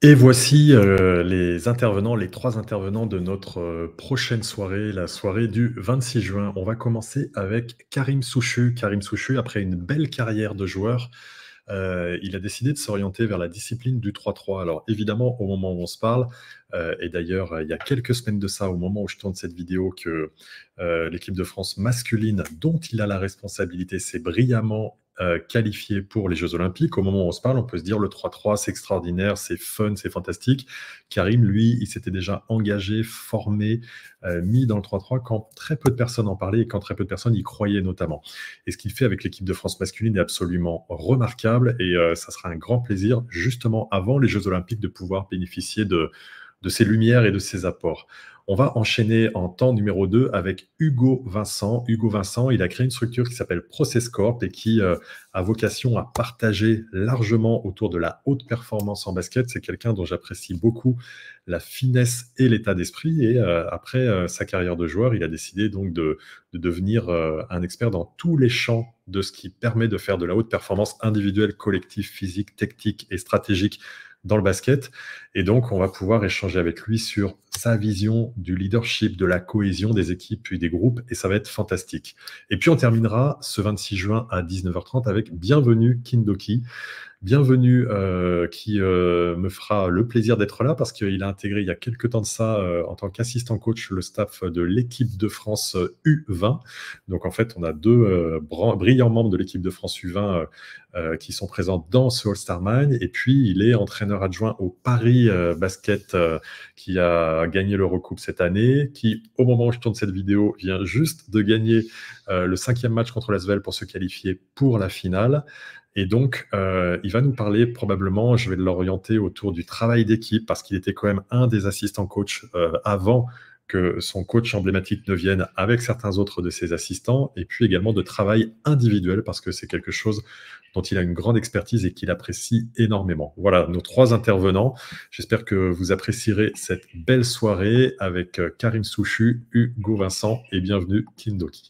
Et voici, les 3 intervenants de notre, prochaine soirée, la soirée du 26 juin. On va commencer avec Karim Souchu. Karim Souchu, après une belle carrière de joueur, il a décidé de s'orienter vers la discipline du 3-3. Alors évidemment, au moment où on se parle, et d'ailleurs, il y a quelques semaines de ça, au moment où je tourne cette vidéo, que, l'équipe de France masculine, dont il a la responsabilité, s'est brillamment, qualifiée pour les Jeux olympiques. Au moment où on se parle, on peut se dire: «Le 3-3, c'est extraordinaire, c'est fun, c'est fantastique». Karim, lui, il s'était déjà engagé, formé, mis dans le 3-3 quand très peu de personnes en parlaient et quand très peu de personnes y croyaient notamment. Et ce qu'il fait avec l'équipe de France masculine est absolument remarquable et ça sera un grand plaisir, justement avant les Jeux olympiques, de pouvoir bénéficier de ses lumières et de ses apports. On va enchaîner en temps numéro 2 avec Hugo Vincent. Hugo Vincent, il a créé une structure qui s'appelle Process Corp et qui a vocation à partager largement autour de la haute performance en basket. C'est quelqu'un dont j'apprécie beaucoup la finesse et l'état d'esprit. Et après sa carrière de joueur, il a décidé donc de devenir un expert dans tous les champs de ce qui permet de faire de la haute performance individuelle, collective, physique, technique et stratégique dans le basket. Et donc, on va pouvoir échanger avec lui sur sa vision du leadership, de la cohésion des équipes puis des groupes, et ça va être fantastique. Et puis, on terminera ce 26 juin à 19h30 avec Bienvenue Kindoki. Bienvenue, qui me fera le plaisir d'être là parce qu'il a intégré il y a quelques temps de ça, en tant qu'assistant coach, le staff de l'équipe de France U20. Donc en fait, on a deux brillants membres de l'équipe de France U20 qui sont présents dans ce All-Star Mind. Et puis, il est entraîneur adjoint au Paris Basket, qui a gagné l'Eurocoupe cette année, qui, au moment où je tourne cette vidéo, vient juste de gagner le 5e match contre l'Asvel pour se qualifier pour la finale. Et donc, il va nous parler probablement, je vais l'orienter autour du travail d'équipe, parce qu'il était quand même un des assistants coach avant que son coach emblématique ne vienne avec certains autres de ses assistants, et puis également de travail individuel, parce que c'est quelque chose dont il a une grande expertise et qu'il apprécie énormément. Voilà, nos 3 intervenants. J'espère que vous apprécierez cette belle soirée avec Karim Souchu, Hugo Vincent et bienvenue Kindoki.